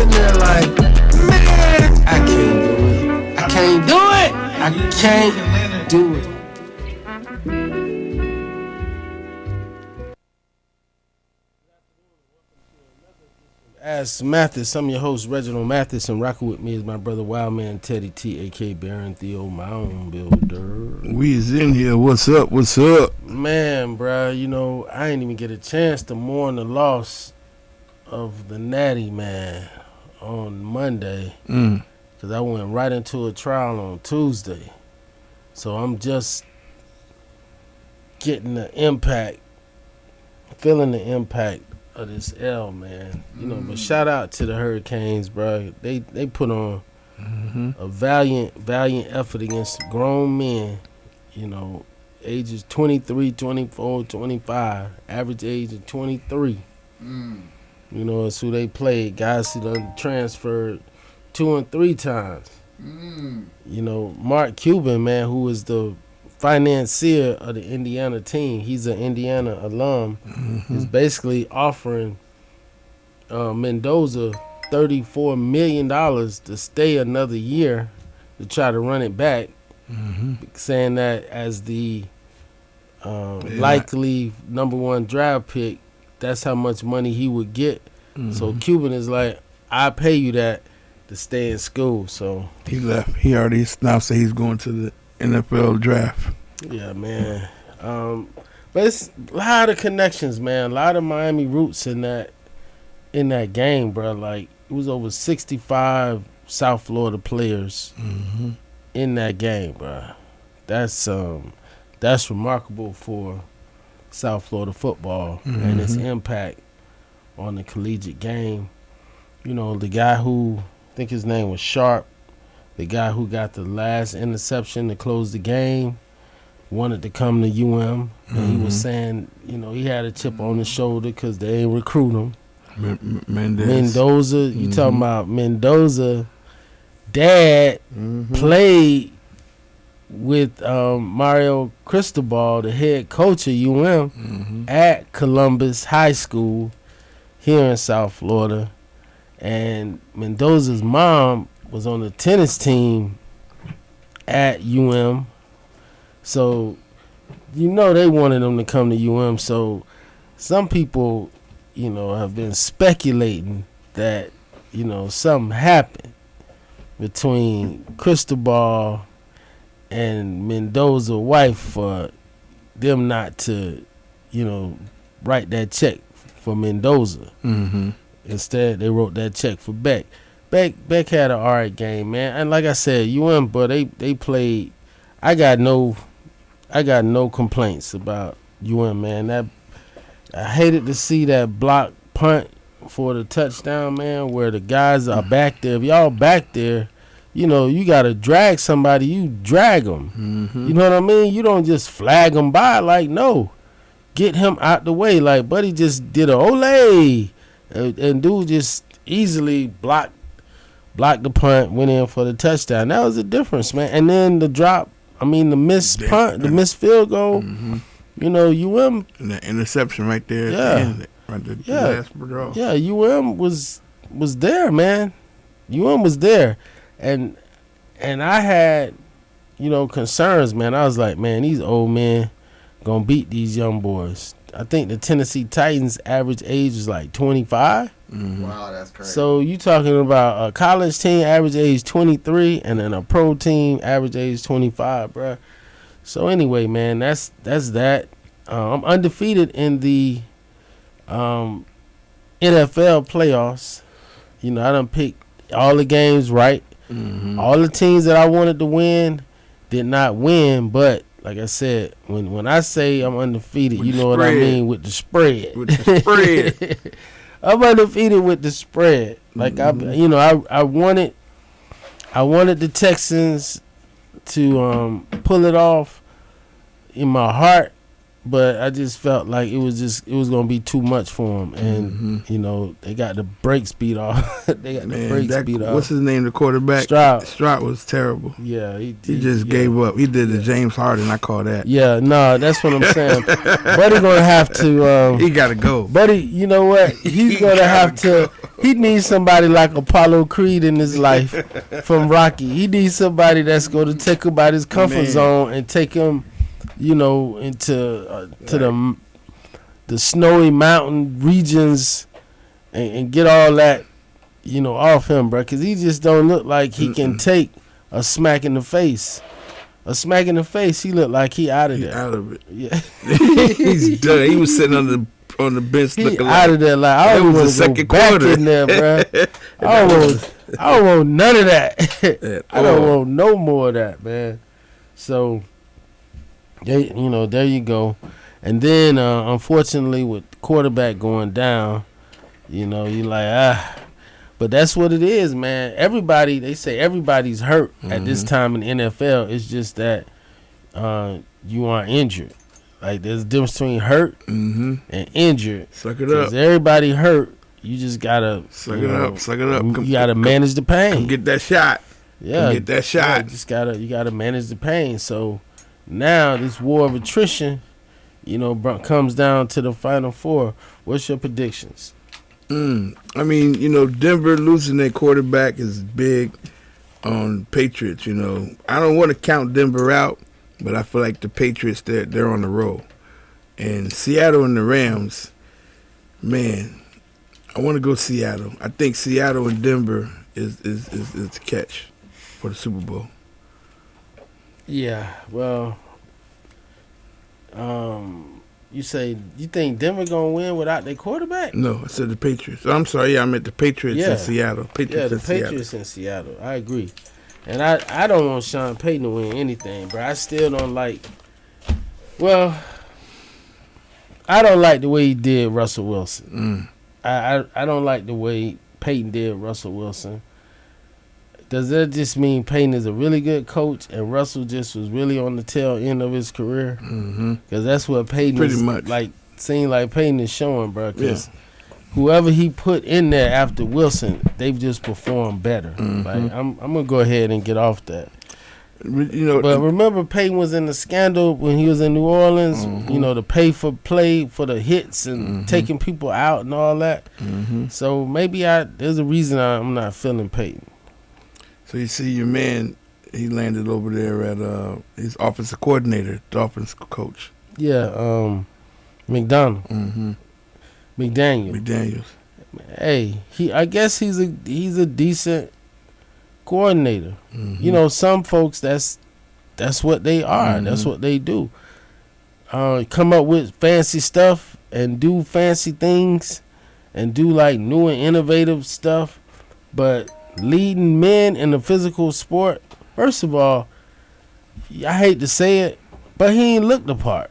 sitting there like, man, I can't do it. I can't do it. I can't do it. Ask Mathis. I'm your host, Reginald Mathis, and rocking with me is my brother Wildman Teddy T, a.k.a. Baron Theo Mound-builder. We is in here. What's up? What's up? Man, bro, you know, I ain't even get a chance to mourn the loss of the Natty, man, on Monday. Because I went right into a trial on Tuesday. So I'm just getting the impact, feeling the impact of this L, man. You know, but shout out to the Hurricanes, bro. They put on a valiant effort against grown men, you know, ages 23, 24, 25, average age of 23. You know, it's who they played. Guys who done transferred 2 and 3 times. You know, Mark Cuban, man, who was the financier of the Indiana team, he's an Indiana alum, is basically offering Mendoza $34 million to stay another year to try to run it back, saying that as the likely number 1 draft pick, that's how much money he would get. So Cuban is like, I pay you that to stay in school. So he left. He already now say he's going to the NFL draft. Yeah, man. But it's a lot of connections, man. A lot of Miami roots in that game, bro. Like, it was over 65 South Florida players in that game, bro. That's remarkable for South Florida football and its impact on the collegiate game. You know, the guy who, I think his name was Sharp, the guy who got the last interception to close the game, wanted to come to UM. And he was saying, you know, he had a chip on his shoulder because they ain't recruit him. Mendoza, you talking about Mendoza, dad played with Mario Cristobal, the head coach of UM, at Columbus High School here in South Florida. And Mendoza's mom was on the tennis team at UM. So, you know, they wanted him to come to UM. So, some people, you know, have been speculating that, you know, something happened between Cristobal and Mendoza's wife for them not to, you know, write that check for Mendoza. Instead, they wrote that check for Beck. Beck had an all right game, man. And like I said, UM, but they played. I got no complaints about UM, man. I hated to see that block punt for the touchdown, man, where the guys are back there. If y'all back there, you know, you got to drag somebody. You drag them. You know what I mean? You don't just flag them by. Like, no. Get him out the way. Like, Buddy just did a ole. And dude just easily blocked the punt, went in for the touchdown. That was the difference, man. And then the missed punt, the missed field goal. You know, UM. And the interception right there at the end. Right the last draw. Yeah, UM was there, man. UM was there. And I had, you know, concerns, man. I was like, man, these old men going to beat these young boys. I think the Tennessee Titans' average age was like 25. Wow, that's crazy. So you talking about a college team average age 23 and then a pro team average age 25, bro. So anyway, man, that's that. I'm undefeated in the NFL playoffs. You know, I done picked all the games right. All the teams that I wanted to win did not win, but like I said, when I say I'm undefeated, you know what I mean with the spread. I'm undefeated with the spread. Like I wanted the Texans to pull it off in my heart, but I just felt like it was gonna be too much for him, and you know they got the brakes beat off. They got the brakes beat off. What's his name? The quarterback. Stroud was terrible. Yeah, he just gave up. He did the James Harden. I call that. Yeah, no, that's what I'm saying. Buddy gonna have to. He gotta go. Buddy, you know what? He's gonna have to. He needs somebody like Apollo Creed in his life from Rocky. He needs somebody that's going to take him out his comfort zone and take him, you know, into to the snowy mountain regions and get all that, you know, off him, bro. Because he just don't look like he can take a smack in the face. A smack in the face, he looked like he out of there. Out of it. Yeah. He's done. He was sitting on the bench looking out of there like I don't want to go back in there, bro. I don't want none of that. I don't want no more of that, man. So, there you go. And then, unfortunately, with quarterback going down, you know, you like but that's what it is, man. They say everybody's hurt at this time in the NFL. It's just that you are injured. Like, there's a difference between hurt and injured. Suck it up. Everybody hurt. You just gotta suck it up. You gotta manage the pain. Come get that shot. Yeah, get that shot. You gotta manage the pain. So now this war of attrition, you know, comes down to the Final Four. What's your predictions? I mean, you know, Denver losing their quarterback is big on Patriots. You know, I don't want to count Denver out. But I feel like the Patriots, they're on the roll. And Seattle and the Rams, man, I want to go Seattle. I think Seattle and Denver is the catch for the Super Bowl. Yeah, well, you think Denver going to win without their quarterback? No, I said the Patriots. I'm sorry, I meant the Patriots in Seattle. Patriots in Seattle. I agree. And I don't want Sean Payton to win anything, bro. I still don't like. Well, I don't like the way he did Russell Wilson. I don't like the way Payton did Russell Wilson. Does that just mean Payton is a really good coach and Russell just was really on the tail end of his career? Because that's what Payton pretty much like. Seemed like Payton is showing, bro. Because whoever he put in there after Wilson, they've just performed better. Like I'm gonna go ahead and get off that. You know, but remember Payton was in the scandal when he was in New Orleans. You know, the pay for play for the hits and taking people out and all that. So maybe there's a reason I'm not feeling Payton. So you see your man, he landed over there at his offensive coordinator, the offensive coach. Yeah, McDaniels. Hey, I guess he's a decent coordinator. You know, some folks that's what they are. That's what they do. Come up with fancy stuff and do fancy things and do like new and innovative stuff, but leading men in the physical sport, first of all, I hate to say it, but he ain't looked the part.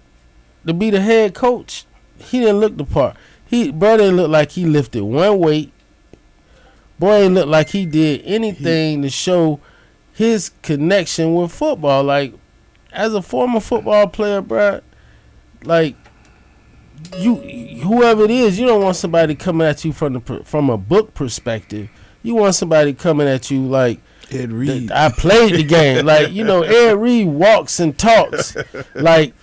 To be the head coach, he didn't look the part. Bro didn't look like he lifted one weight. Boy didn't look like he did anything to show his connection with football. Like, as a former football player, bro, like, whoever it is, you don't want somebody coming at you from a book perspective. You want somebody coming at you like, Ed Reed. I played the game. Like, you know, Ed Reed walks and talks. Like,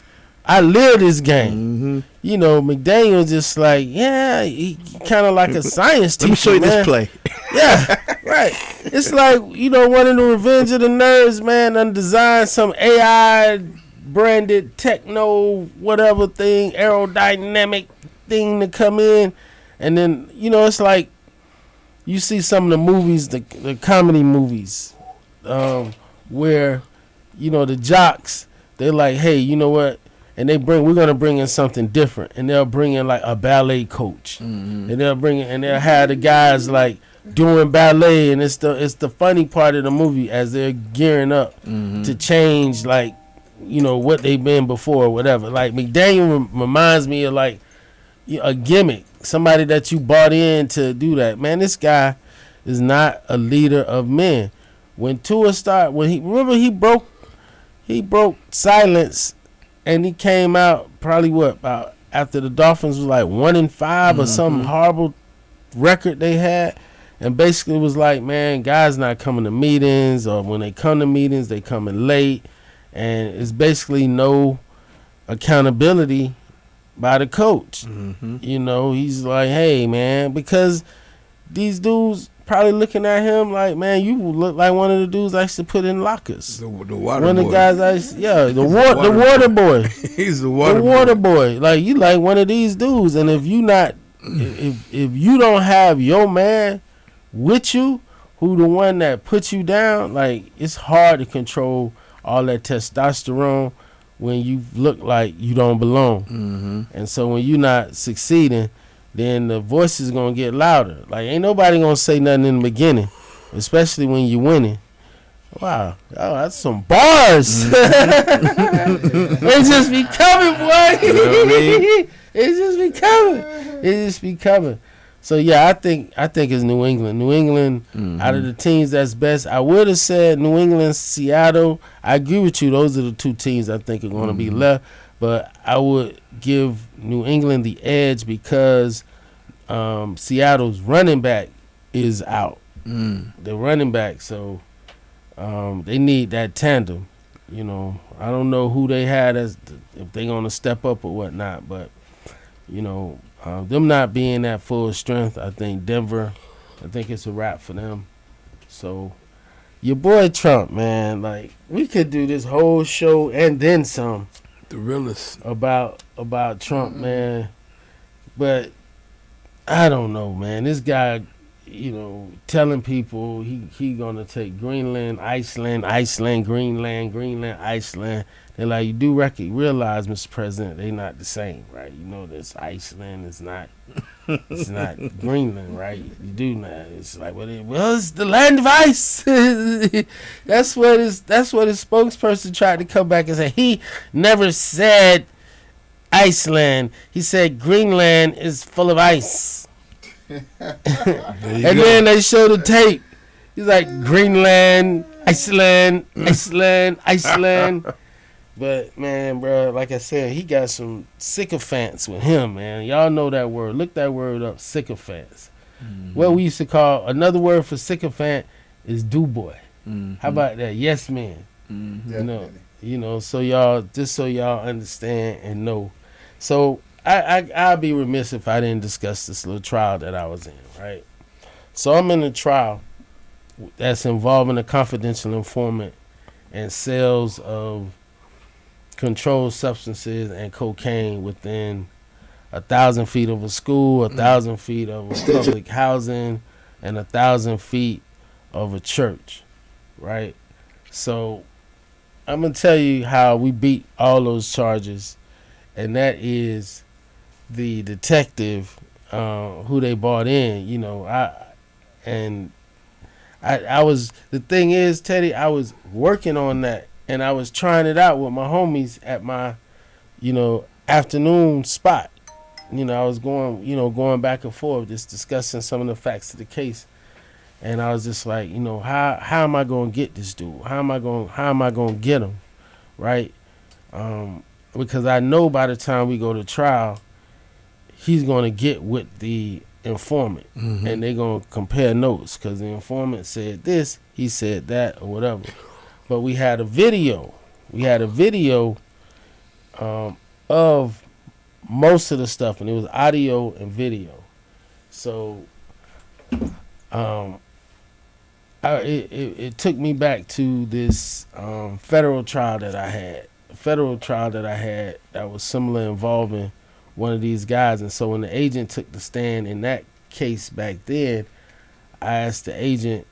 I live this game. You know, McDaniels just like, he kind of like a science teacher. Let me show you this play. Yeah, right. It's like, you know, one of the Revenge of the Nerds, man, done designed some AI branded techno whatever thing, aerodynamic thing to come in. And then, you know, it's like, you see some of the movies, the comedy movies, where, you know, the jocks, they're like, hey, you know what? And we're gonna bring in something different, and they'll bring in like a ballet coach, and they'll have the guys like doing ballet, and it's the funny part of the movie as they're gearing up to change, like, you know, what they've been before or whatever. Like, McDaniel reminds me of like a gimmick. Somebody that you bought in to do that. Man, this guy is not a leader of men. When Tua started, he broke silence and he came out probably about after the Dolphins was like 1-5 or some horrible record they had, and basically was like, man, guys not coming to meetings, or when they come to meetings, they coming late, and it's basically no accountability by the coach. He's like, hey, man, because these dudes probably looking at him like, man, you look like one of the dudes I used to put in lockers. The water one boy. of the guys the water boy. He's the water boy. Like, you like one of these dudes, and if you not, if you don't have your man with you, who the one that puts you down, like, it's hard to control all that testosterone when you look like you don't belong. And so when you're not succeeding, then the voice is going to get louder. Like, ain't nobody going to say nothing in the beginning, especially when you're winning. Wow. Oh, that's some bars. They just be coming, boy. You know what I mean? It just be coming. So, yeah, I think it's New England. New England, out of the teams that's best, I would have said New England, Seattle. I agree with you. Those are the two teams I think are going to be left. But I would give New England the edge because Seattle's running back is out. The running back, so they need that tandem. I don't know who they had if they're going to step up or whatnot, but, them not being at full strength, I think Denver, I think it's a wrap for them. So, your boy Trump, man, like, we could do this whole show and then some. The realest. About Trump, man. But I don't know, man. This guy, telling people he gonna take Greenland, Iceland, Greenland, Iceland. They're like, you do realize, Mr. President, they not the same, right? You know this Iceland is not it's not Greenland, right? You do not. It's like, well, it's the land of ice. That's what his spokesperson tried to come back and say. He never said Iceland. He said Greenland is full of ice. Then they show the tape. He's like, Greenland, Iceland. But, man, bro, like I said, he got some sycophants with him, man. Y'all know that word. Look that word up, sycophants. What we used to call, another word for sycophant is do-boy. How about that? Yes, man. So y'all, just so y'all understand and know. So I'd be remiss if I didn't discuss this little trial that I was in, right? So I'm in a trial that's involving a confidential informant and sales of controlled substances and cocaine within 1,000 feet of a school, 1,000 feet of a public housing, and 1,000 feet of a church, right? So I'm gonna tell you how we beat all those charges, and that is the detective who they brought in. I was, the thing is, Teddy, I was working on that. And I was trying it out with my homies at my, afternoon spot. I was going back and forth, just discussing some of the facts of the case. And I was just like, how am I going to get this dude? How am I going to get him? Right? Because I know by the time we go to trial, he's going to get with the informant. And they're going to compare notes because the informant said this, he said that, or whatever. But we had a video. Of most of the stuff, and it was audio and video. So, it took me back to this federal trial that I had. That was similar, involving one of these guys. And so when the agent took the stand in that case back then, I asked the agent,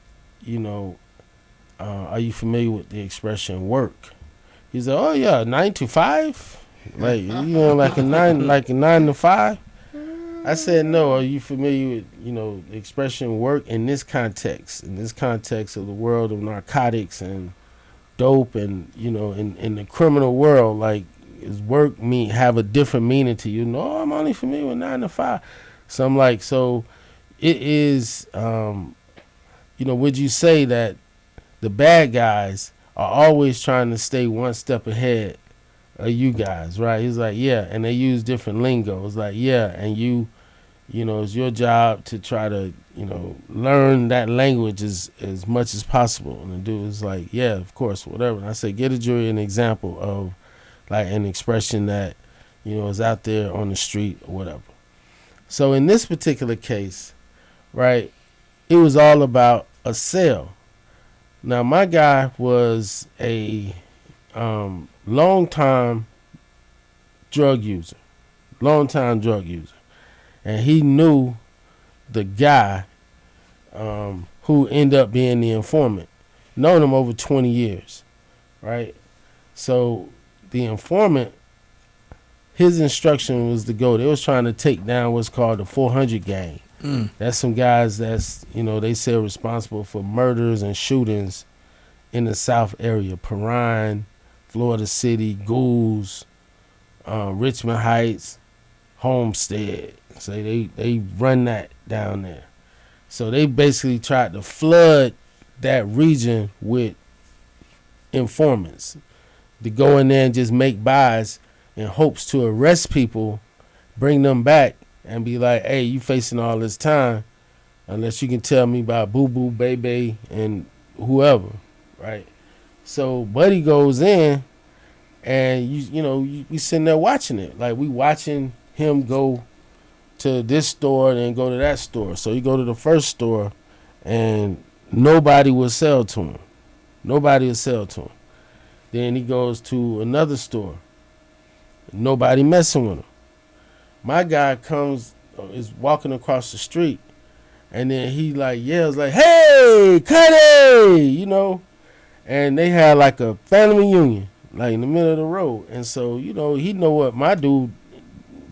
are you familiar with the expression work? He said, oh yeah, 9 to 5? Like, like a 9 to 5? I said, no, are you familiar with, the expression work in this context of the world of narcotics and dope and, in the criminal world, like, is work have a different meaning to you? No, I'm only familiar with 9 to 5. So I'm like, so it is, would you say that the bad guys are always trying to stay one step ahead you guys, right? He's like, yeah, and they use different lingo. It's like, yeah, and you know, it's your job to try to, you know, learn that language as much as possible. And the dude was like, yeah, of course, whatever. And I said, get a jury an example of like an expression that, you know, is out there on the street or whatever. So in this particular case, right, it was all about a sale. Now, my guy was a long-time drug user, and he knew the guy who ended up being the informant. Known him over 20 years, right? So the informant, his instruction was to go. They was trying to take down what's called the 400 gang. That's some guys that's, you know, they say responsible for murders and shootings in the South area. Perrine, Florida City, Goulds, Richmond Heights, Homestead. So they run that down there. So they basically tried to flood that region with informants to go in there and just make buys in hopes to arrest people, bring them back, and be like, hey, you facing all this time unless you can tell me about Boo Boo, Baby, and whoever, right? So Buddy goes in, and you know, we sitting there watching it. Like, we watching him go to this store and then go to that store. So he go to the first store, and nobody will sell to him. Then he goes to another store. Nobody messing with him. My guy is walking across the street, and then he like yells like, hey, Cuddy, you know, and they had like a family reunion, like in the middle of the road. And so, you know, he know what my dude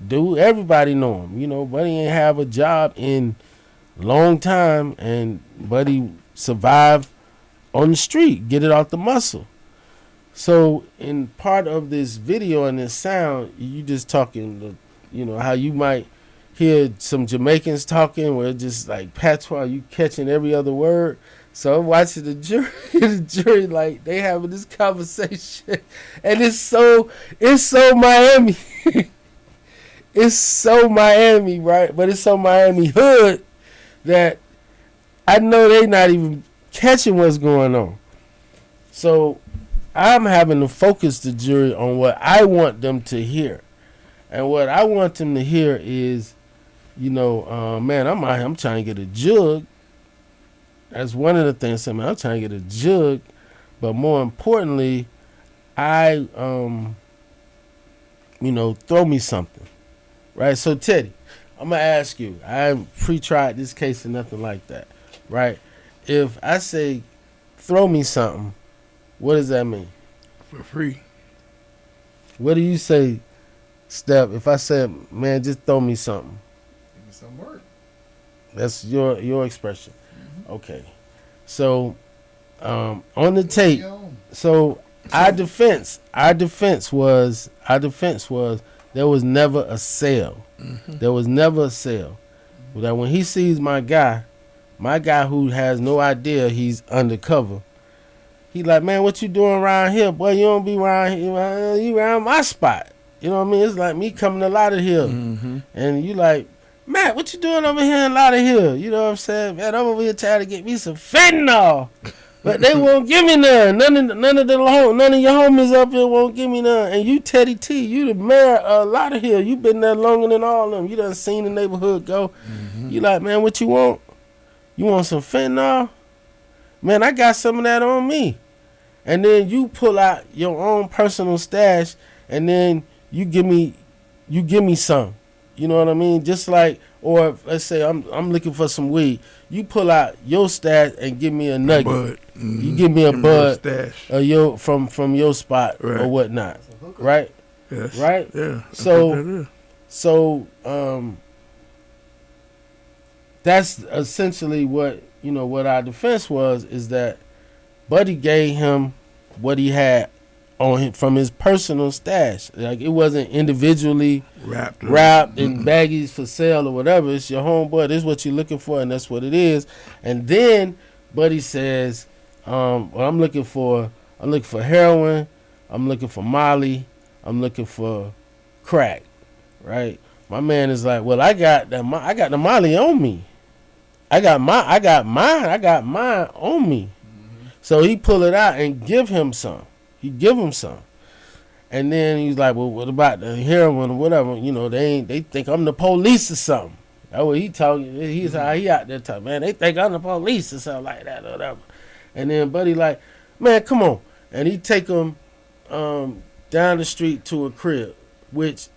do. Everybody know him, you know. Buddy ain't have a job in long time, and Buddy survived on the street, get it off the muscle. So in part of this video and this sound, you just talking, you know, how you might hear some Jamaicans talking where it's just like patois, you catching every other word. So I'm watching the jury like they having this conversation, and it's so Miami. It's so Miami, right? But it's so Miami hood that I know they not even catching what's going on. So I'm having to focus the jury on what I want them to hear. And what I want them to hear is, you know, man, I'm trying to get a jug. That's one of the things. I'm trying to get a jug. But more importantly, you know, throw me something. Right? So, Teddy, I'm going to ask you. I haven't pre-tried this case or nothing like that. Right? If I say, throw me something, what does that mean? For free. What do you say, Steph? If I say, man, just throw me something. Give me some work. That's your expression. Mm-hmm. Okay. So, on the tape, so our defense was there was never a sale. Mm-hmm. There was never a sale. Mm-hmm. That when he sees my guy who has no idea he's undercover, he like, man, what you doing around here? Boy, you don't be around here. You around my spot. You know what I mean? It's like me coming to Lauderhill. Mm-hmm. And you like, Matt, what you doing over here in Lauderhill? You know what I'm saying? Man, I'm over here trying to get me some fentanyl. But they won't give me none. None of your homies up here won't give me none. And you, Teddy T, you the mayor of Lauderhill. You been there longer than all of them. You done seen the neighborhood go. Mm-hmm. You like, man, what you want? You want some fentanyl? Man, I got some of that on me. And then you pull out your own personal stash, and then you give me some. You know what I mean? Just like, or let's say I'm looking for some weed. You pull out your stash and give me a nugget. Mm-hmm. You give me a bud stash. From your spot, right, or whatnot. Right? Yes. Right? Yeah. So that's essentially what our defense was, is that Buddy gave him what he had on him from his personal stash. Like, it wasn't individually wrapped in baggies for sale or whatever. It's your homeboy. This is what you're looking for, and that's what it is. And then Buddy says, well, I'm looking for heroin. I'm looking for Molly. I'm looking for crack, right? My man is like, well, I got the Molly on me. I got mine on me. So he pull it out and give him some. He give him some. And then he's like, well, what about the heroin or whatever? You know, they think I'm the police or something. That's what he talking. He's how he out there talking, man. They think I'm the police or something like that or whatever. And then Buddy like, man, come on. And he take him down the street to a crib, which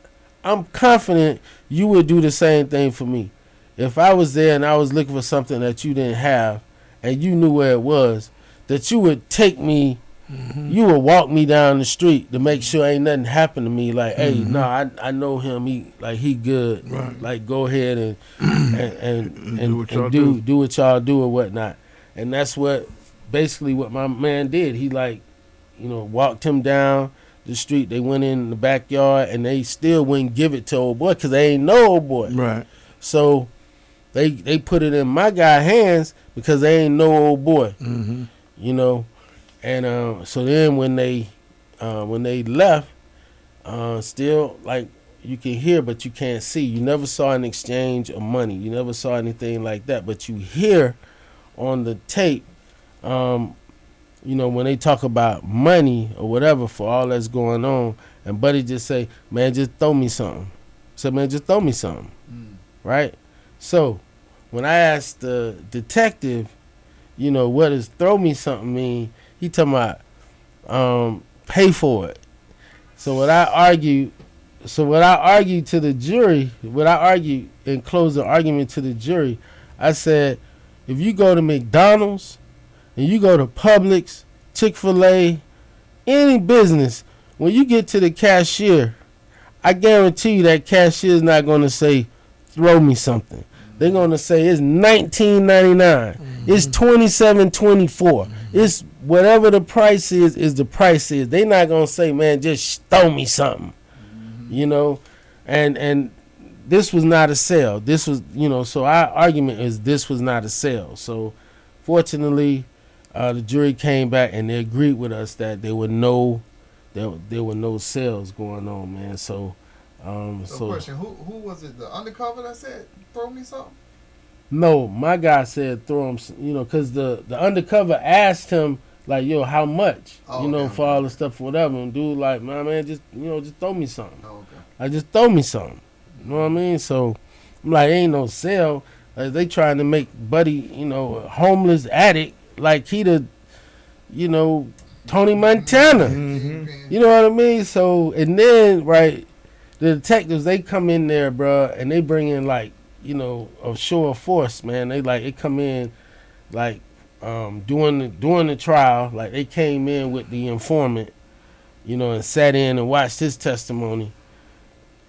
I'm confident you would do the same thing for me. If I was there and I was looking for something that you didn't have and you knew where it was, that you would take me, you would walk me down the street to make sure ain't nothing happen to me. Like, hey, no, I know him. He good. Right. Like, go ahead and do what y'all do what y'all do or whatnot. And that's basically what my man did. He walked him down the street. They went in the backyard and they still wouldn't give it to old boy because they ain't know old boy. Right. So they put it in my guy hands because they ain't know old boy. Mm-hmm. You know, and so then when they left, still like you can hear but you can't see. You never saw an exchange of money. You never saw anything like that. But you hear on the tape, when they talk about money or whatever for all that's going on, and Buddy just say, "Man, just throw me something." So man, just throw me something, right? So when I asked the detective, what does throw me something mean? He talking about pay for it. So what I argued to the jury, in closing argument to the jury, I said, if you go to McDonald's and you go to Publix, Chick-fil-A, any business, when you get to the cashier, I guarantee you that cashier is not going to say, throw me something. They're going to say it's $19.99. It's $27.24. It's whatever the price is the price is. They're not going to say, man, just throw me something. And this was not a sale. This was, so our argument is this was not a sale. So fortunately, the jury came back and they agreed with us that there were no sales going on, man. So question, who was it? The undercover that said throw me something? No, my guy said throw him, because the undercover asked him like, yo, how much, for all the stuff or whatever, and dude like, man, just throw me something. Oh, okay. Like, just throw me something. You know what I mean? So I'm like, ain't no sale. They trying to make Buddy, a homeless addict like he the, Tony Montana. Mm-hmm. You know what I mean? So, and then, right, the detectives, they come in there, bruh, and they bring in, like, a show of force, man. They come in, like, during the trial, like, they came in with the informant, and sat in and watched his testimony.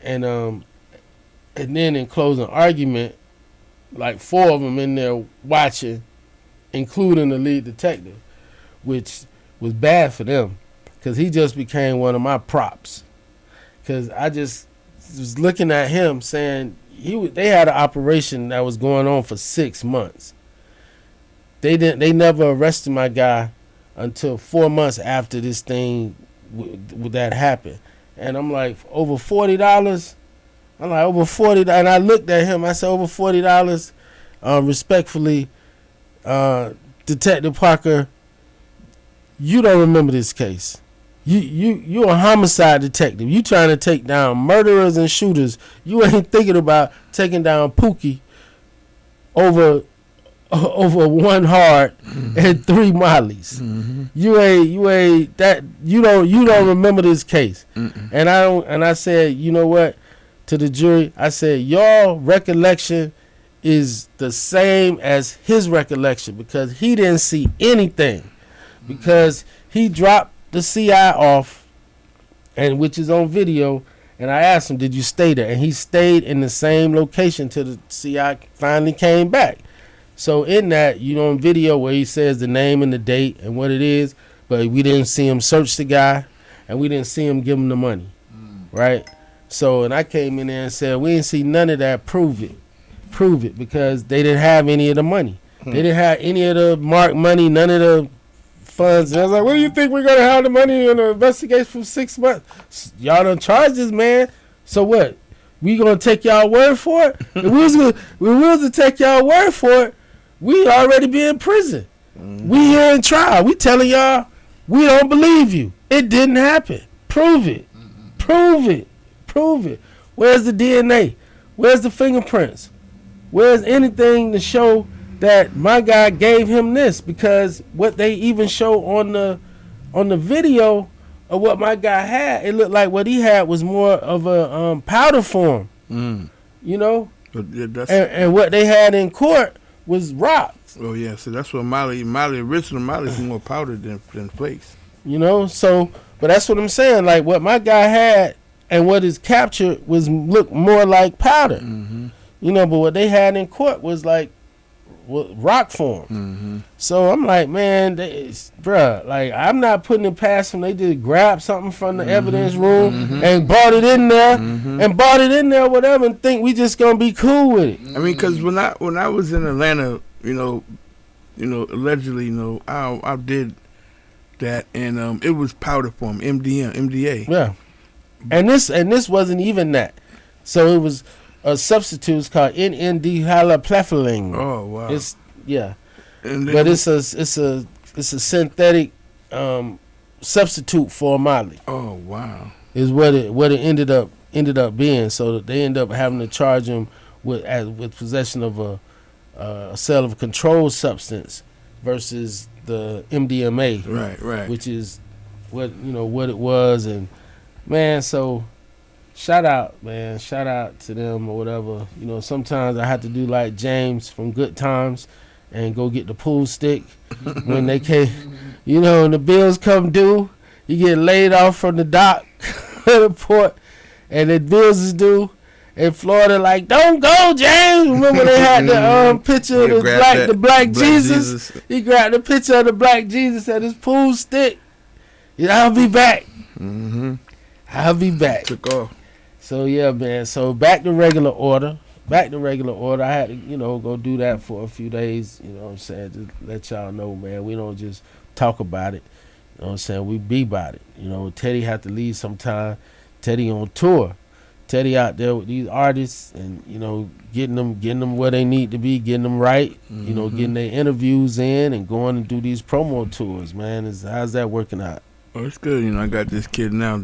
And then in closing argument, like, 4 of them in there watching, including the lead detective, which was bad for them, because he just became one of my props. Because I just was looking at him saying, they had an operation that was going on for 6 months. They never arrested my guy until 4 months after this thing that happened. And I'm like, over $40? I'm like, over $40. And I looked at him, I said, over $40? Respectfully, Detective Parker, you don't remember this case. You're a homicide detective. You trying to take down murderers and shooters. You ain't thinking about taking down Pookie over 1 hard and 3 mollies. Mm-hmm. You ain't that. You don't remember this case. Mm-mm. And I said, you know what, to the jury, I said, y'all recollection is the same as his recollection, because he didn't see anything, because he dropped the CI off, and which is on video, and I asked him, did you stay there? And he stayed in the same location till the CI finally came back. So in that, on video where he says the name and the date and what it is, but we didn't see him search the guy, and we didn't see him give him the money, right? So, and I came in there and said, we didn't see none of that, prove it, because they didn't have any of the money. They didn't have any of the marked money, none of the funds. And I was like, what do you think we're gonna have the money in the investigation for 6 months? Y'all done charged this man. So what? We gonna take y'all word for it? If we was to take y'all word for it, we already be in prison. We here in trial. We telling y'all we don't believe you. It didn't happen. Prove it. Prove it. Prove it. Where's the DNA? Where's the fingerprints? Where's anything to show that my guy gave him this? Because what they even show on the video of what my guy had, it looked like what he had was more of a powder form. You know? But yeah, and what they had in court was rocks. Oh yeah, so that's what original Molly's more powder than flakes. You know, so but that's what I'm saying. Like what my guy had and what is captured looked more like powder. You know, but what they had in court was like rock form. So I'm like, man, bruh, like I'm not putting it past them. They just grabbed something from the evidence room and brought it in there, whatever, and think we just gonna be cool with it. I mean, because when I was in Atlanta, you know, allegedly, you know, I did that, and it was powder form, MDA. Yeah, and this wasn't even that. So it was a substitute called NN-D-haloplethylene. Oh wow! It's but it's a synthetic substitute for Molly. Oh wow! Is what it ended up being. So they end up having to charge him with possession of a sale of a controlled substance versus the MDMA. Right. Which is what it was, and man, so. Shout out, man. Shout out to them or whatever. You know, sometimes I have to do like James from Good Times and go get the pool stick when they came. You know, and the bills come due. You get laid off from the dock of the port and the bills is due. In Florida, like, don't go, James. Remember they had the picture of the black Jesus? He grabbed the picture of the black Jesus at his pool stick. I'll be back. I'll be back. Took off. So yeah, man. So back to regular order. I had to, go do that for a few days. You know what I'm saying? Just let y'all know, man. We don't just talk about it. You know what I'm saying? We be about it. You know, Teddy had to leave sometime. Teddy on tour. Teddy out there with these artists and, you know, getting them where they need to be, getting them right. You know, getting their interviews in and going and do these promo tours, man. How's that working out? Oh, it's good. You know, I got this kid now,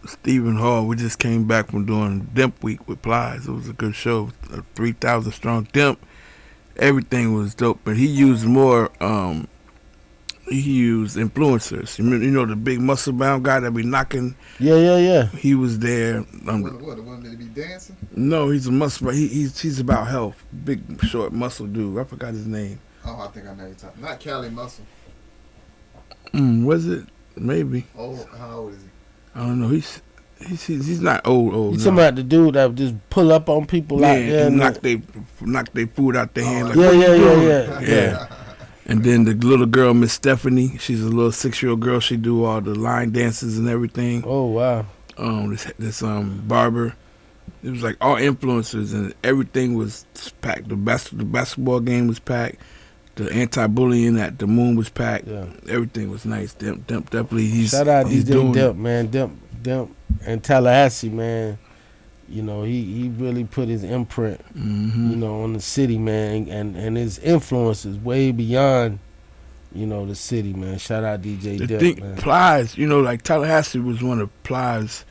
Stephen Hall. We just came back from doing Demp Week with Plies. It was a good show, a 3,000 strong Demp. Everything was dope, but he used more. He used influencers. You know the big muscle bound guy that be knocking. Yeah. He was there. The one that be dancing? No, he's a muscle. He's about health. Big short muscle dude. I forgot his name. Oh, I think I know you're talking. Not Cali Muscle. Was it? Maybe. Oh, how old is he? I don't know. He's not old. You talking about the dude that would just pull up on people out there and knock their food out their hand? Like, Yeah. And then the little girl, Miss Stephanie, she's a little 6-year-old girl. She do all the line dances and everything. Oh wow. This barber. It was like all influencers and everything was packed. The basketball game was packed. The anti-bullying at the Moon was packed. Yeah. Everything was nice. Demp definitely. Shout out DJ Demp, man. Demp and Tallahassee, man. You know, he really put his imprint, you know, on the city, man, and his influence is way beyond, you know, the city, man. Shout out DJ Demp, man. Plies, you know, like Tallahassee was one of Plies,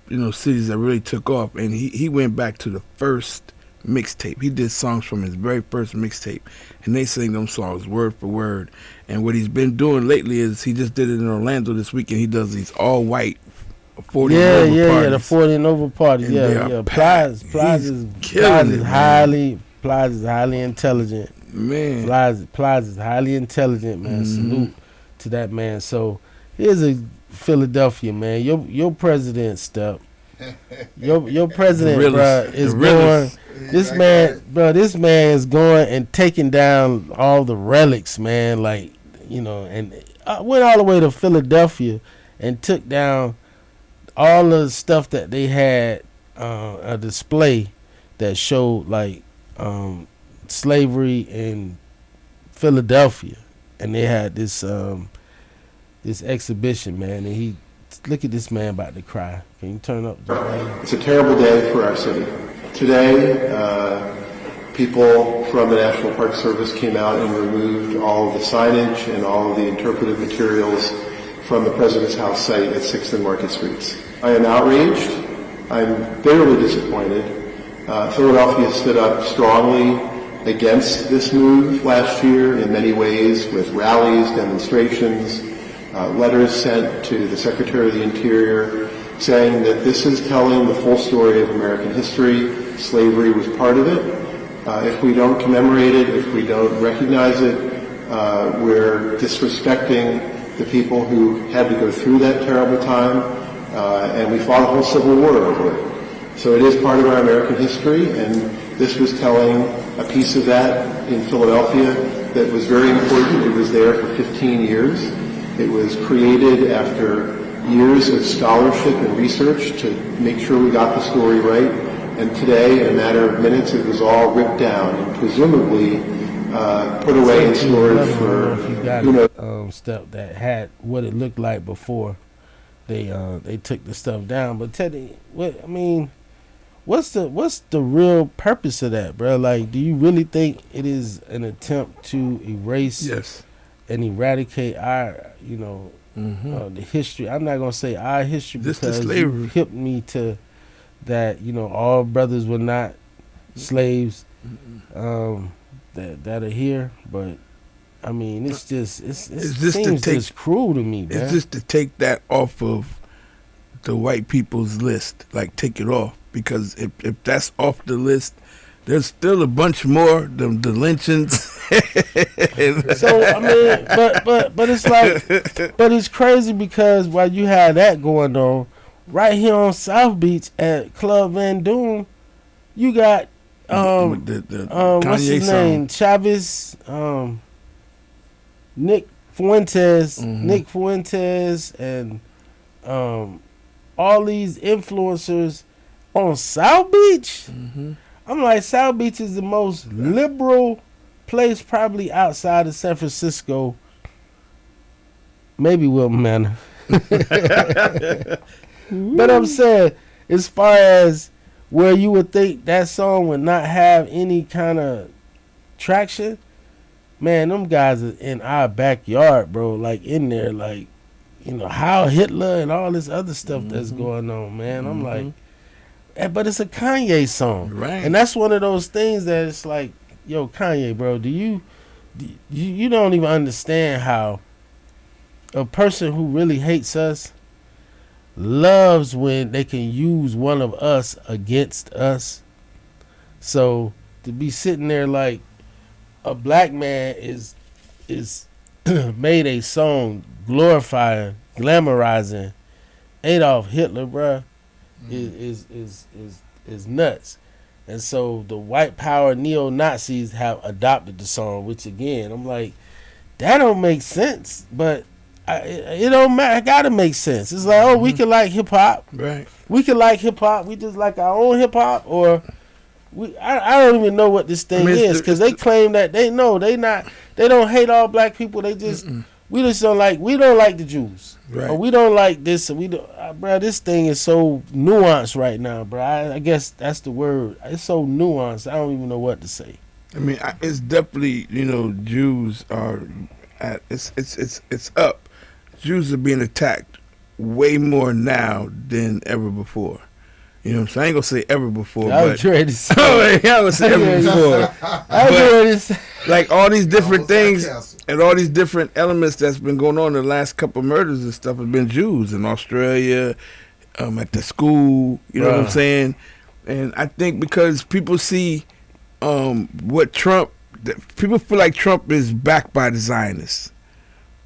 you know, cities that really took off, and he went back to the first mixtape. He did songs from his very first mixtape, and they sing them songs word for word. And what he's been doing lately is he just did it in Orlando this weekend. He does these all white 40 and over parties. The 40 and over parties. Yeah. Plies is highly intelligent. Man. Plies is highly intelligent, man. Salute to that man. So here's a Philadelphia, man. Your president step. Your president, bro, is going. This man is going and taking down all the relics, man. Like, you know, and I went all the way to Philadelphia and took down all the stuff that they had a display that showed like slavery in Philadelphia. and they had this this exhibition, man, and he look at this man about to cry. Can you turn up? It's a terrible day for our city. Today, people from the National Park Service came out and removed all of the signage and all of the interpretive materials from the President's House site at 6th and Market Streets. I am outraged. I'm bitterly disappointed. Philadelphia stood up strongly against this move last year in many ways, with rallies, demonstrations, letters sent to the Secretary of the Interior saying that this is telling the full story of American history. Slavery was part of it. If we don't commemorate it, if we don't recognize it, we're disrespecting the people who had to go through that terrible time, and we fought a whole civil war over it. So it is part of our American history, and this was telling a piece of that in Philadelphia that was very important. It was there for 15 years. It was created after years of scholarship and research to make sure we got the story right. And today, in a matter of minutes, it was all ripped down and presumably put away in storage for, who knows. Stuff that had what it looked like before they took the stuff down. But Teddy, what's the real purpose of that, bro? Like, do you really think it is an attempt to erase and eradicate our, the history? I'm not gonna say our history because you hipped me to that. All brothers were not slaves that are here, but I mean, it seems just cruel to me, man. It's just to take that off of the white people's list, like take it off, because if that's off the list, there's still a bunch more, the lynchings. So I mean, but it's like, but it's crazy because while you had that going on, right here on South Beach at Club Van Doom, you got what's his name, Chavez, Nick Fuentes, and all these influencers on South Beach. I'm like, South Beach is the most liberal place probably outside of San Francisco, maybe Wilton Manor. But I'm saying, as far as where you would think that song would not have any kind of traction, man, them guys are in our backyard, bro, like in there, like, Heil Hitler and all this other stuff that's going on, man. I'm like, but it's a Kanye song, right? And that's one of those things that it's like, yo, Kanye, bro, do you don't even understand how a person who really hates us loves when they can use one of us against us. So to be sitting there like a black man is made a song glorifying, glamorizing Adolf Hitler, bruh, is nuts. And so the white power neo-Nazis have adopted the song, which again, I'm like, that don't make sense, but it don't matter. It gotta make sense. It's like, we can like hip hop, right? We can like hip hop. We just like our own hip hop, or I don't even know what this thing is, because they claim that they don't hate all black people. They just we don't like the Jews, right? Or we don't like this, and we don't, bro. This thing is so nuanced right now, bro. I guess that's the word. It's so nuanced. I don't even know what to say. I mean, it's definitely, Jews are at it's up. Jews are being attacked way more now than ever before. So I ain't gonna say ever before, I was ready to say. I gonna say ever before. I was ready to say. Like all these different things and all these different elements that's been going on, the last couple of murders and stuff have been Jews in Australia, at the school. You know what I'm saying? And I think because people see what people feel like Trump is backed by the Zionists.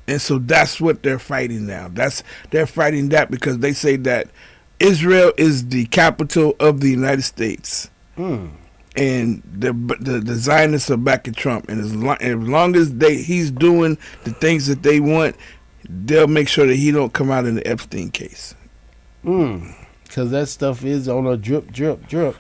And so that's what they're fighting now. They're fighting that because they say that Israel is the capital of the United States. And the Zionists are backing Trump. And as long as he's doing the things that they want, they'll make sure that he don't come out in the Epstein case. Because that stuff is on a drip, drip, drip.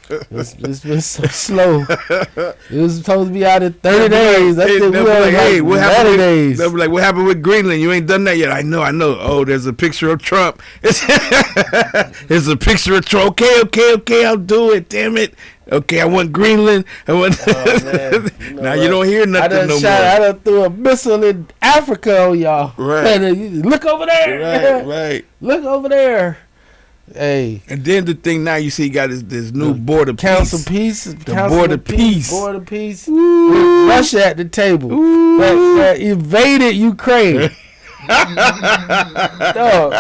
It's been so slow. It was supposed to be out in 30 days. I think we like, hey, what what happened? happened? Days. They'll be like, what happened with Greenland? You ain't done that yet. I know. Oh, there's a picture of Trump. There's a picture of Trump. Okay, I'll do it. Damn it. Okay, I want Greenland. Man. Now you don't hear nothing no more. I done threw a missile in Africa on y'all. Right. Look over there. Right. Look over there. Hey. And then the thing now you see he got this new border Council peace. Peace. The border peace. Border peace. With Russia at the table. That invaded Ukraine. Dog.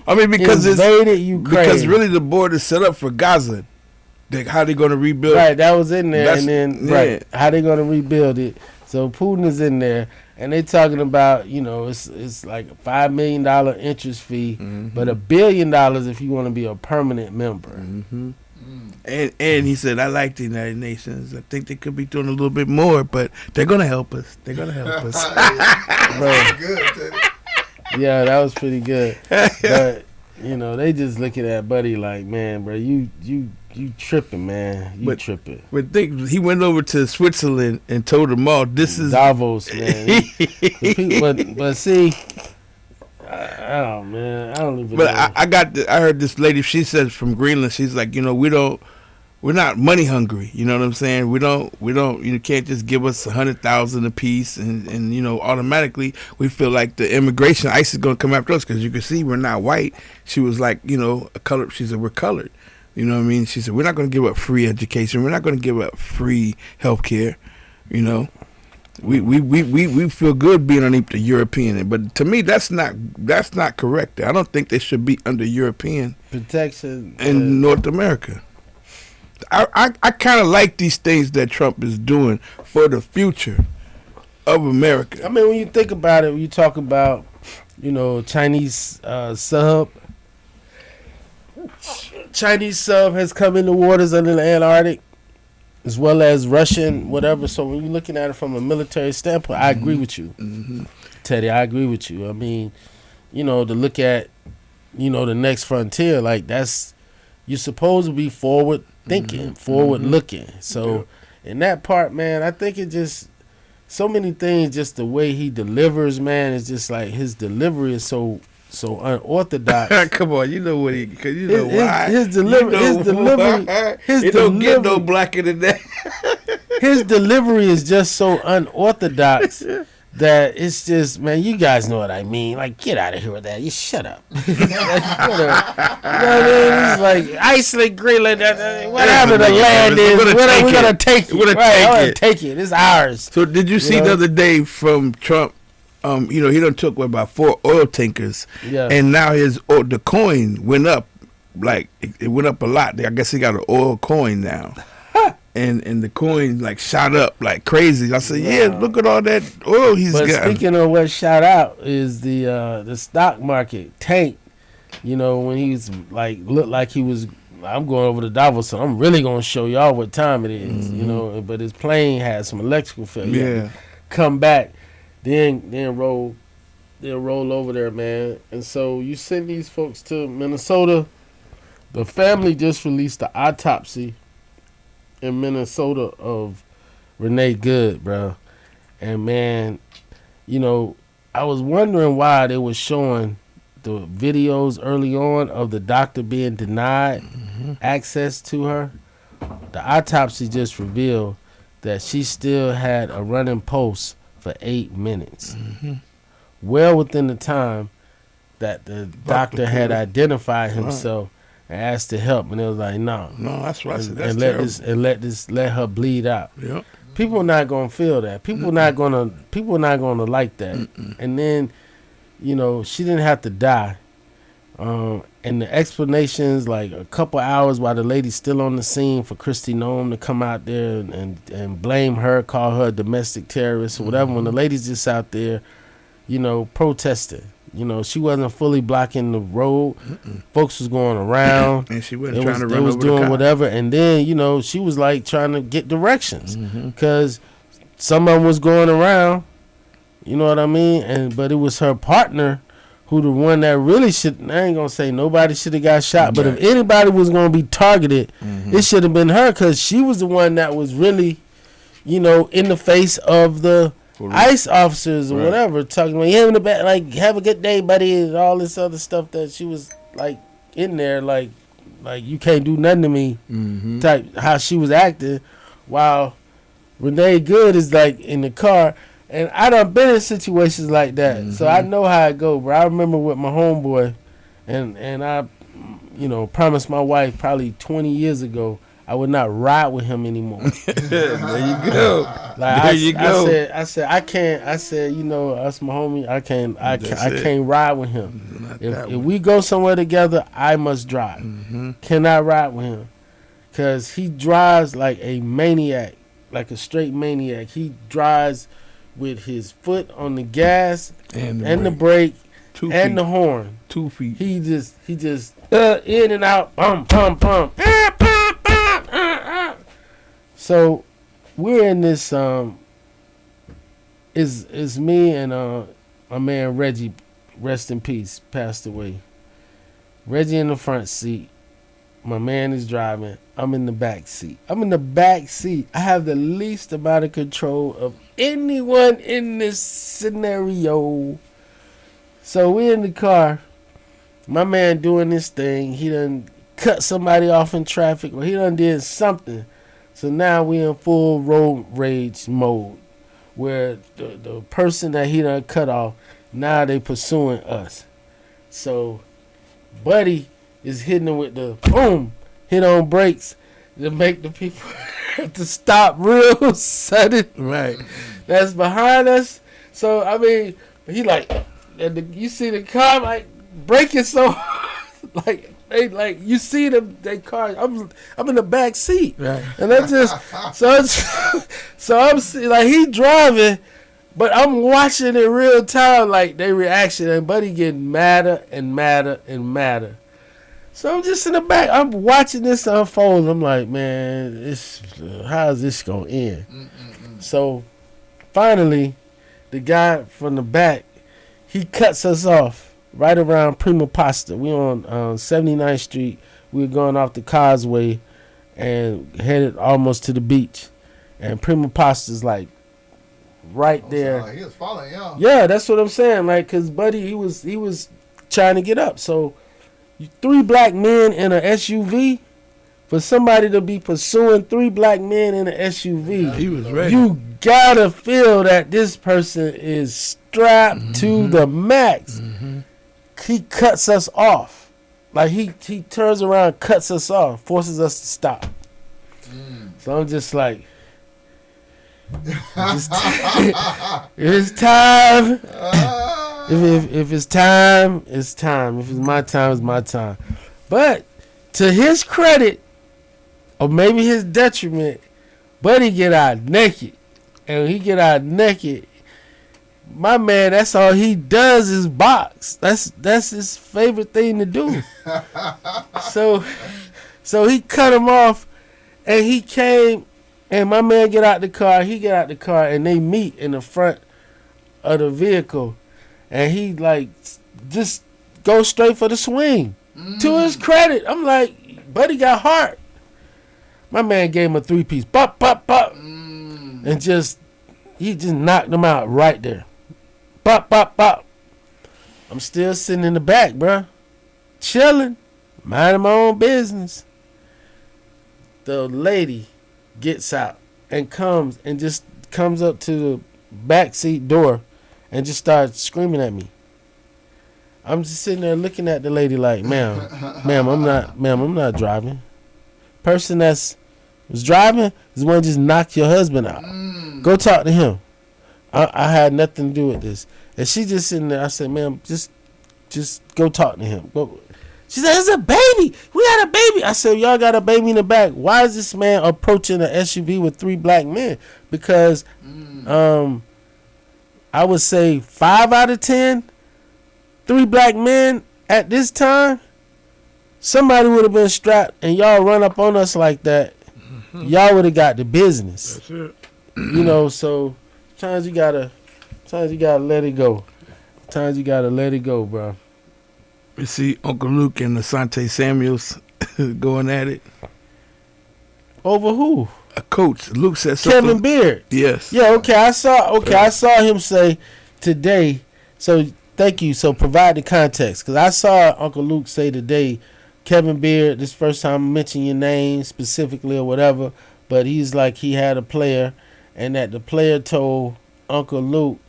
I mean, because invaded Ukraine. Because really the border is set up for Gaza. How they going to rebuild? Right, that was in there, and then yeah. how they going to rebuild it? So Putin is in there, and they talking about it's like a $5 million interest fee, but $1 billion if you want to be a permanent member. Mm-hmm. And he said, I like the United Nations. I think they could be doing a little bit more, but they're going to help us. Yeah, that was pretty good. But, they just looking at Buddy like, man, bro, you tripping, man. You tripping. But he went over to Switzerland and told them all, this is Davos, man. but see, man, I don't even know. I heard this lady, she says from Greenland, she's like, we're not money hungry. You know what I'm saying? We don't. You can't just give us 100,000 a piece, and automatically we feel like the immigration ICE is gonna come after us because you can see we're not white. She was like, a color. She said we're colored. You know what I mean? She said we're not gonna give up free education. We're not gonna give up free health care. We feel good being underneath the European, but to me that's not correct. I don't think they should be under European protection in North America. I kind of like these things that Trump is doing for the future of America. I mean, when you think about it, when you talk about, Chinese sub has come in the waters under the Antarctic, as well as Russian, whatever. So when you're looking at it from a military standpoint, I agree with you, Teddy. I agree with you. I mean, to look at, the next frontier, like you're supposed to be forward thinking, forward looking. So in that part, man, I think it just so many things. Just the way he delivers, man, it's just like his delivery is so unorthodox. Come on, why? His delivery, it don't get no blacker than that. His delivery is just so unorthodox that it's just, man, you guys know what I mean. Like, get out of here with that. You shut up. You know what I mean? It's like Iceland, Greenland, whatever the land is, we're gonna take it. We're gonna take it. It's ours. So did you see the other day from Trump? He done took about 4 oil tankers, and now the coin went up, like it went up a lot. I guess he got an oil coin now. And the coin like shot up like crazy. I said, look at all that oil he's got. But speaking of what shot out is the stock market tanked. When he's like looked like he was. I'm going over to Davos, so I'm really gonna show y'all what time it is. But his plane had some electrical failure. Come back, then roll over there, man. And so you send these folks to Minnesota. The family just released the autopsy in Minnesota of Renee Good, bro. And man, I was wondering why they were showing the videos early on of the doctor being denied access to her. The autopsy just revealed that she still had a running pulse for 8 minutes. Well within the time that the doctor had identified himself and asked to help, and it was like, no, that's right. And let her bleed out. Yep. People are not gonna feel that. People are not gonna like that. And then, she didn't have to die. And the explanations, like a couple hours while the lady's still on the scene, for Kristi Noem to come out there and blame her, call her a domestic terrorist or whatever. When the lady's just out there, protesting. She wasn't fully blocking the road. Folks was going around. And she wasn't trying to run over the cop. They was doing whatever. And then, she was like trying to get directions. Because some of them was going around. You know what I mean? But it was her partner who the one that really should. I ain't gonna say nobody should have got shot, but if anybody was gonna be targeted, it should have been her, because she was the one that was really, in the face of the ICE officers or whatever, talking about you in the back, like, have a good day, buddy, and all this other stuff that she was like in there, like you can't do nothing to me, type how she was acting, while Renee Good is like in the car. And I done been in situations like that, so I know how it go, bro. I remember with my homeboy, and I, promised my wife probably 20 years ago I would not ride with him anymore. There you go. I said I can't. I said, us my homie, I can't ride with him. If we go somewhere together, I must drive. Cannot ride with him, cause he drives like a maniac, like a straight maniac. He drives with his foot on the gas and the brake and the horn. 2 feet. He just in and out, bum. So we're in this. Is me and my man Reggie, rest in peace, passed away. Reggie in the front seat. My man is driving. I'm in the back seat. I have the least amount of control of anyone in this scenario. So we're in the car. My man doing this thing. He done cut somebody off in traffic, or he done did something. So now we in full road rage mode, where the person that he done cut off, now they pursuing us. So Buddy is hitting him with the boom, hit on brakes to make the people have to stop real sudden. Right. That's behind us. So, I mean, he like, you see the car like braking so like you see they car. I'm in the back seat. Right. And I just so I'm like, he driving, but I'm watching in real time, like, they reaction, and Buddy getting madder and madder and madder. So I'm just in the back. I'm watching this unfold. I'm like, man, how is this going to end? So finally, the guy from the back, he cuts us off right around Prima Pasta. We on 79th Street. We were going off the causeway and headed almost to the beach. And Prima Pasta's like right there. Like he was following y'all. Yeah, that's what I'm saying. Like, cause Buddy, he was trying to get up. So 3 black men in an SUV, for somebody to be pursuing 3 black men in an SUV, he was ready. You gotta feel that this person is strapped to the max. He cuts us off. Like he turns around, cuts us off, forces us to stop. So I'm just like, if it's time, if it's time, it's time. If it's my time, it's my time. But to his credit, or maybe his detriment, Buddy get out naked. And when he get out naked, my man, that's all he does is box. That's his favorite thing to do. So he cut him off, and he came, and my man get out the car. He get out the car, and they meet in the front of the vehicle, and he like just go straight for the swing. To his credit, I'm like, Buddy got heart. My man gave him a 3-piece, pop, pop, pop, and he just knocked him out right there. Pop, pop, pop. I'm still sitting in the back, bruh. Chilling. Minding my own business. The lady gets out and comes up to the back seat door and just starts screaming at me. I'm just sitting there looking at the lady like, ma'am, I'm not driving. Person that's was driving is the one who just knocked your husband out. Go talk to him. I had nothing to do with this. And she just sitting there. I said, ma'am, just go talk to him. Go. She said, it's a baby. We got a baby. I said, y'all got a baby in the back. Why is this man approaching an SUV with 3 black men? Because I would say 5 out of 10, 3 black men at this time, somebody would have been strapped, and y'all run up on us like that. Y'all would have got the business. That's it. So sometimes you gotta let it go. Sometimes you gotta let it go, bro. You see Uncle Luke and Asante Samuels going at it. Over who? A coach. Luke said something. Kevin Beard. Yes. Yeah, okay. I saw him say today. So thank you. So provide the context, because I saw Uncle Luke say today, Kevin Beard. This first time I mention your name specifically or whatever, but he's like he had a player, and that the player told Uncle Luke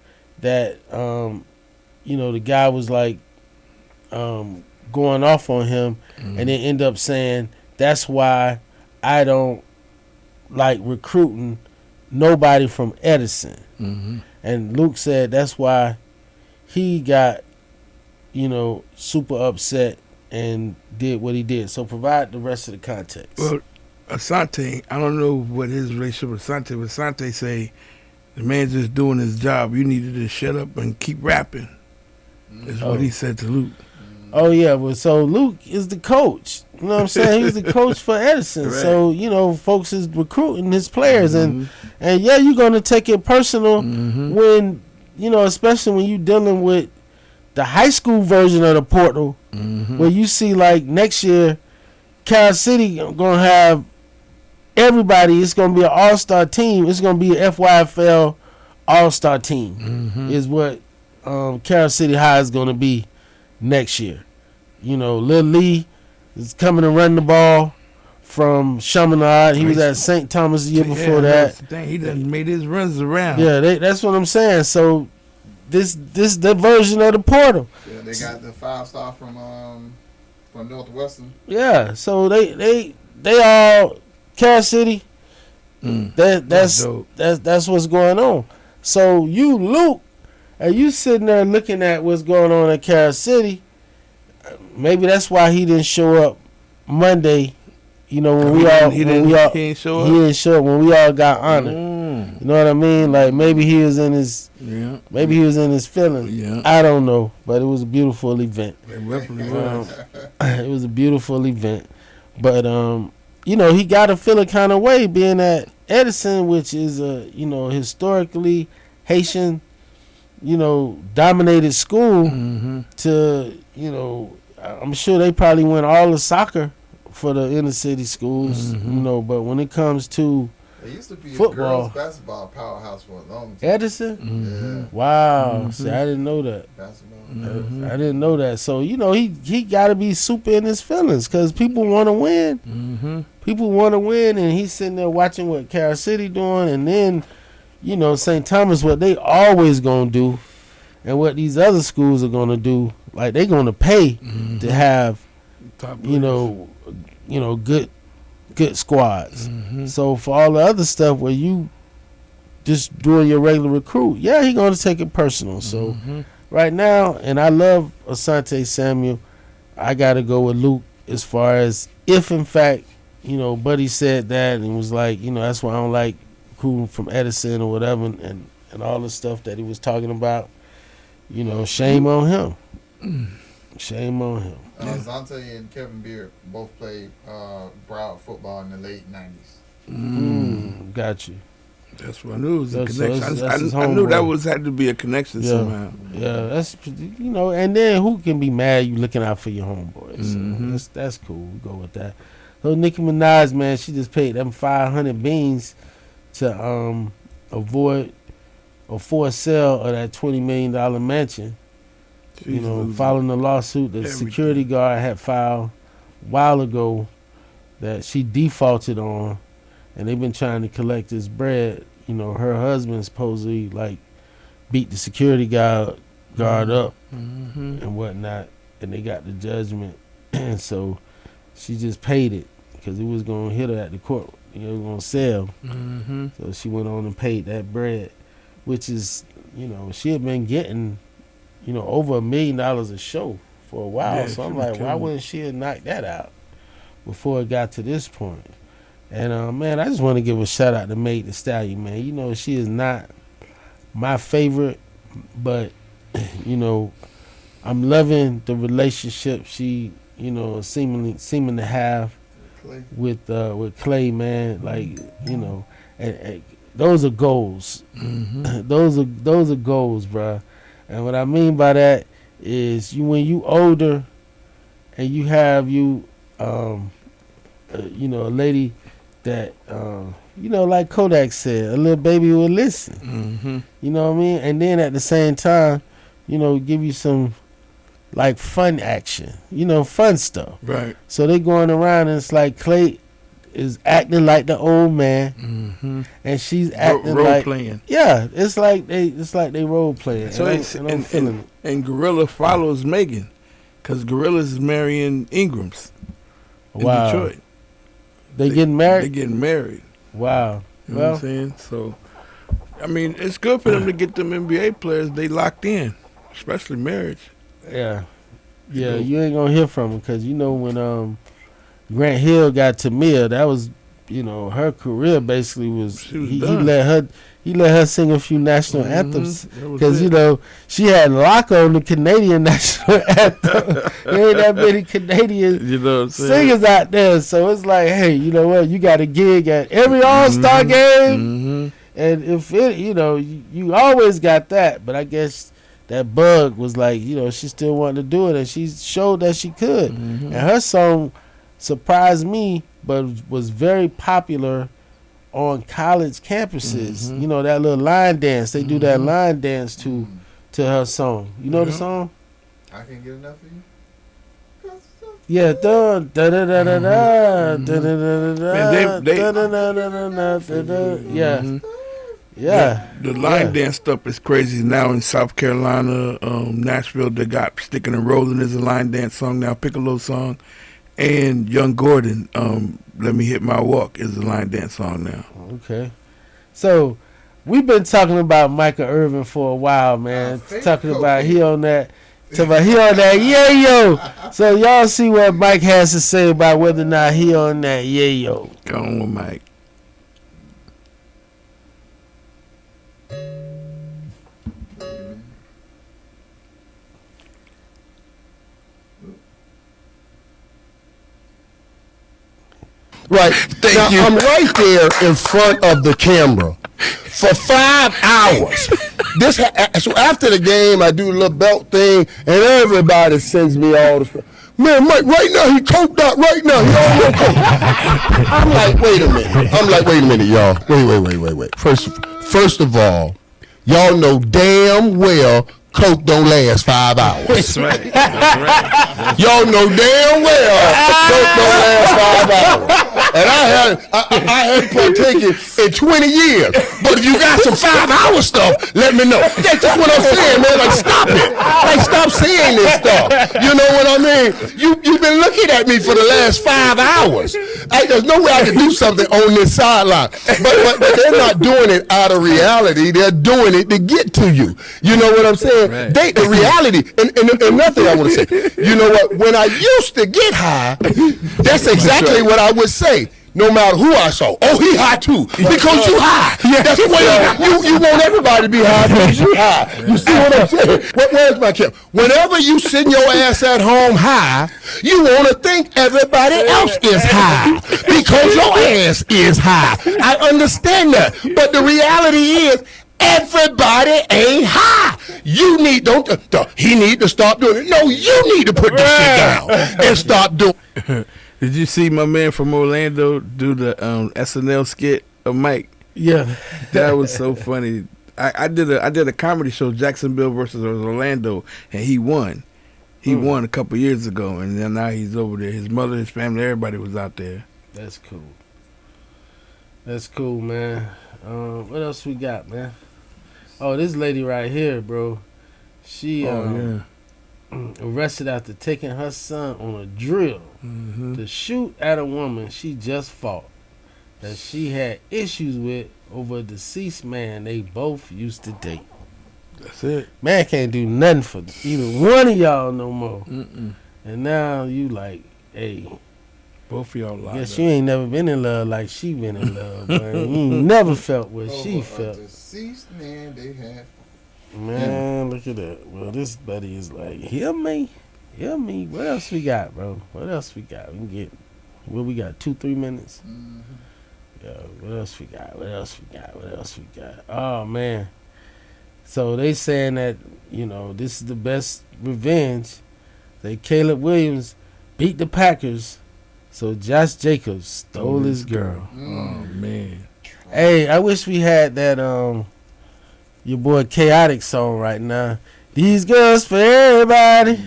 that the guy was like going off on him, and then end up saying that's why I don't like recruiting nobody from Edison. And Luke said that's why he got super upset and did what he did. So provide the rest of the context. Well, Asante, I don't know what his relationship with Asante, but Asante say the man's just doing his job. You needed to shut up and keep rapping. Is what he said to Luke. Oh yeah, well, so Luke is the coach. You know what I'm saying? He's the coach for Edison. Right. So folks is recruiting his players, and yeah, you're gonna take it personal when especially when you dealing with the high school version of the portal, where you see like next year, Cal City gonna have everybody. It's gonna be an all-star team. It's gonna be an FYFL all-star team. Is what Cal City High is gonna be next year. Lil Lee is coming to run the ball from Chaminade. He was at St. Thomas the year before that. He done made his runs around. Yeah, that's what I'm saying. So this the version of the portal. Yeah, they got the 5-star from Northwestern. Yeah, so they all Cal City. That's what's going on. So you, Luke, and you sitting there looking at what's going on at Cal City. Maybe that's why he didn't show up Monday. When he didn't show up when we all got honored. You know what I mean? Like maybe he was in his feelings. Yeah. I don't know, but it was a beautiful event. It definitely was. It was a beautiful event, but he got to feel a kind of way being at Edison, which is a historically Haitian dominated school. To I'm sure they probably win all the soccer for the inner city schools. But when it comes to It used to be football, a girls basketball powerhouse for a long time. Edison, wow. See, I didn't know that. Basketball. I didn't know that. So he got to be super in his feelings because people want to win. People want to win, and he's sitting there watching what Cal City doing, and then St. Thomas, what they always gonna do, and what these other schools are gonna do. Like they gonna pay to have good squads. So for all the other stuff where you just doing your regular recruit, yeah, he gonna take it personal. So right now, and I love Asante Samuel, I gotta go with Luke as far as if in fact Buddy said that and was like that's why I don't like recruiting from Edison or whatever, and all the stuff that he was talking about. Shame on him. Shame on him. Zante and Kevin Beard both played Broward football in the late 90s. Got you. That's what I knew. It was a That's connection. I knew that had to be a connection somehow. Yeah, that's and then who can be mad you looking out for your homeboys? So that's cool. We go with that. So Nicki Minaj, man, she just paid them 500 beans to avoid or force sale of that $20 million mansion. Following the lawsuit the security guard had filed a while ago that she defaulted on, and they've been trying to collect this bread. Her husband supposedly beat the security guard up and whatnot, and they got the judgment, and so she just paid it because it was gonna hit her at the court. It was gonna sell, so she went on and paid that bread, which is she had been getting over $1 million a show for a while. Yeah, so I'm like, why wouldn't she have knocked that out before it got to this point? And man, I just want to give a shout out to Meg Thee Stallion, man. She is not my favorite, but I'm loving the relationship she seeming to have with Clay, man. And those are goals. Those are goals, bruh. And what I mean by that is when you older and you have you know, a lady that you know, like Kodak said, a little baby will listen. Mm-hmm. You know what I mean? And then at the same time, you know, give you some like fun action, you know, fun stuff. Right. So they going around and it's like Clay is acting like the old man, Mm-hmm. and she's acting Role like playing. yeah. It's like they role playing. So and I'm feeling it. And Gorilla follows Megan, because Gorilla's is marrying Ingrams in Wow. Detroit. They getting married. They getting married. Wow. You know what Well, I'm saying? So, I mean, it's good for them to get them NBA players. They locked in, especially marriage. yeah, yeah. know. You ain't gonna hear from him because you know when Grant Hill got Tamia, that was, you know, her career basically was. She was He done. let her sing a few national Mhm. anthems That was because it. you know she had lock on the Canadian national anthem. There ain't that many Canadian You know what I'm saying? singers out there, so it's like, hey, you know what? You got a gig at every All-Star game, Mm-hmm. and if it, you know, you always got that. But I guess that bug was like, you know, she still wanted to do it, and she showed that she could. Mm-hmm. And her song surprised me, but was very popular on college campuses. Mhm. You know, that little line dance. They do that line dance to her song. You know the Yeah. song? I can't get enough of you. Yeah, da da da da da da da da da Man, they- da da da da da da. Yeah, Mhm. yeah. The line Yeah. dance stuff is crazy now in South Carolina, Nashville. They got "Sticking and Rolling" is a line dance song now, Piccolo song, and Young Gordon, "Let Me Hit My Walk" is a line dance song now. Okay, so we've been talking about Michael Irvin for a while, man. Fake Talking about cocaine. he on that yayo. So y'all see what Mike has to say about whether or not he on that yayo. Go on with Mike. Right. Thank now, you. I'm right there in front of the camera for 5 hours. So after the game, I do a little belt thing, and everybody sends me all the. Man, Mike, right now he coked out. Right now he all on coke. I'm like, wait a minute, y'all. Wait. First of all, y'all know damn well coke don't last 5 hours. That's right. That's right. Y'all know damn well coke don't last 5 hours. And I hadn't partaken in 20 years. But if you got some 5-hour stuff, let me know. That's just what I'm saying, man. Like, stop it. Like, stop saying this stuff. You know what I mean? You've been looking at me for the last 5 hours. There's no way I can do something on this sideline. But they're not doing it out of reality. They're doing it to get to you. You know what I'm saying? Right. The reality, and another thing I want to say, you know what? When I used to get high, that's exactly what I would say. No matter who I saw, oh, he high too, because you high. That's the way you want everybody to be high because you high. You see what I'm saying? Where's my camera? Whenever you sitting your ass at home high, you want to think everybody else is high because your ass is high. I understand that, but the reality is, everybody ain't high. You need he need to stop doing it. No, you need to put this shit down and stop doing it. Did you see my man from Orlando do the SNL skit of Mike? Yeah, That was so funny. I did a comedy show, Jacksonville versus Orlando, and he won. He won a couple years ago, and then now he's over there. His mother, his family, everybody was out there. that's cool. That's cool, man. What else we got, man? Oh, this lady right here, bro. She arrested after taking her son on a drill to shoot at a woman she just fought that she had issues with over a deceased man they both used to date. That's it. Man can't do nothing for either one of y'all no more. Mm-mm. And now you like, hey, Both of y'all locked guess up. you ain't never been in love like she been in love, man. You ain't never felt what she Over a felt. deceased man they had. Man, look at that. Well, this buddy is like, hear me. What else we got, bro? What else we got? We can get, what we got, 2-3 minutes? Yeah, what else we got? Oh, man. So they saying that, you know, this is the best revenge. Caleb Williams beat the Packers, so Josh Jacobs stole his girl. Oh man. Hey, I wish we had that your boy Chaotic song right now. These girls for everybody.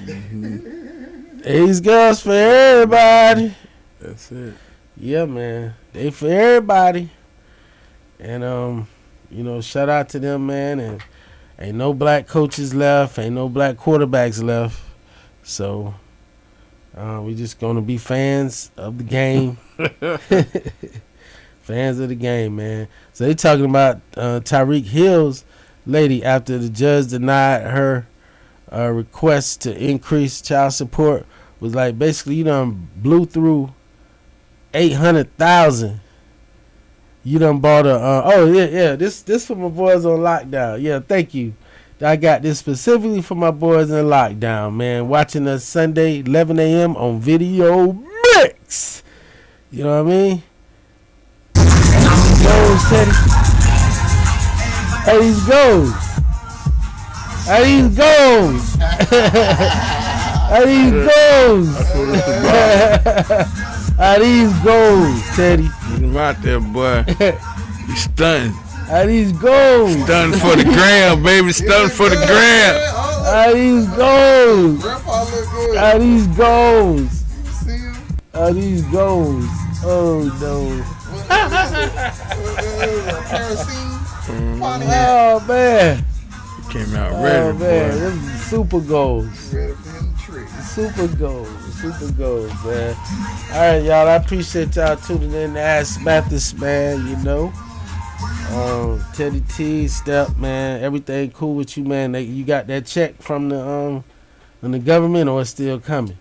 These girls for everybody. That's it. Yeah, man. They for everybody. And shout out to them, man. And ain't no black coaches left, ain't no black quarterbacks left. So we just gonna be fans of the game. Fans of the game, man. So they talking about Tyreek Hill's lady after the judge denied her request to increase child support. Was like, basically, you done blew through $800,000. You done bought a this for my boys on lockdown. Yeah, thank you. I got this specifically for my boys in lockdown, man. Watching us Sunday 11 a.m. on Video Mix. You know what I mean? Goes, Teddy. How these goes? How these goes? How these goes? How these goes, Teddy? Get him out there, boy. He's stunned. How these goes? Stunned for the gram, baby. Stunned for the gram. How these goes? Grandpa look good. How these goes? See him? How these goes? Oh no. Oh man. Came out Oh ready, man. boy. Them super goals. Ready for him to trick. Super goals. Super goals, man. Alright, y'all. I appreciate y'all tuning in to Ask Mathis, man. You know. Teddy T, Step, man. Everything cool with you, man. You got that check from the government, or it's still coming?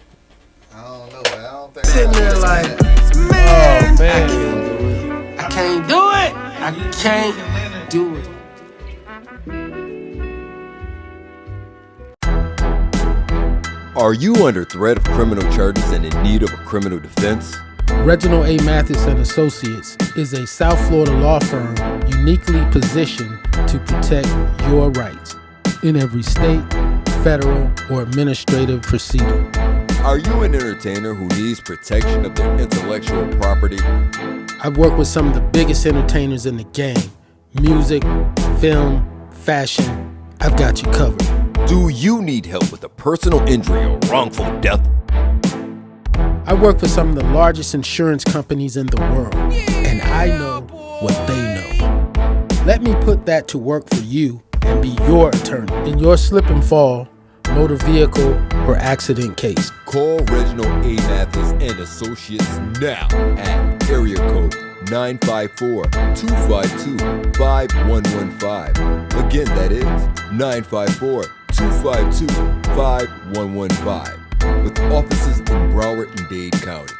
I don't know, man. I don't think Sitting there like, man, oh man, I can't do it. I can't do it. Are you under threat of criminal charges and in need of a criminal defense? Reginald A. Mathis and Associates is a South Florida law firm uniquely positioned to protect your rights in every state, federal, or administrative proceeding. Are you an entertainer who needs protection of their intellectual property? I've worked with some of the biggest entertainers in the game. Music, film, fashion. I've got you covered. Do you need help with a personal injury or wrongful death? I work for some of the largest insurance companies in the world, and I know what they know. Let me put that to work for you and be your attorney in your slip and fall, motor vehicle, or accident case. Call Reginald A. Mathis and Associates now at area code 954-252-5115. Again, that is 954-252-5115. With offices in Broward and Dade County.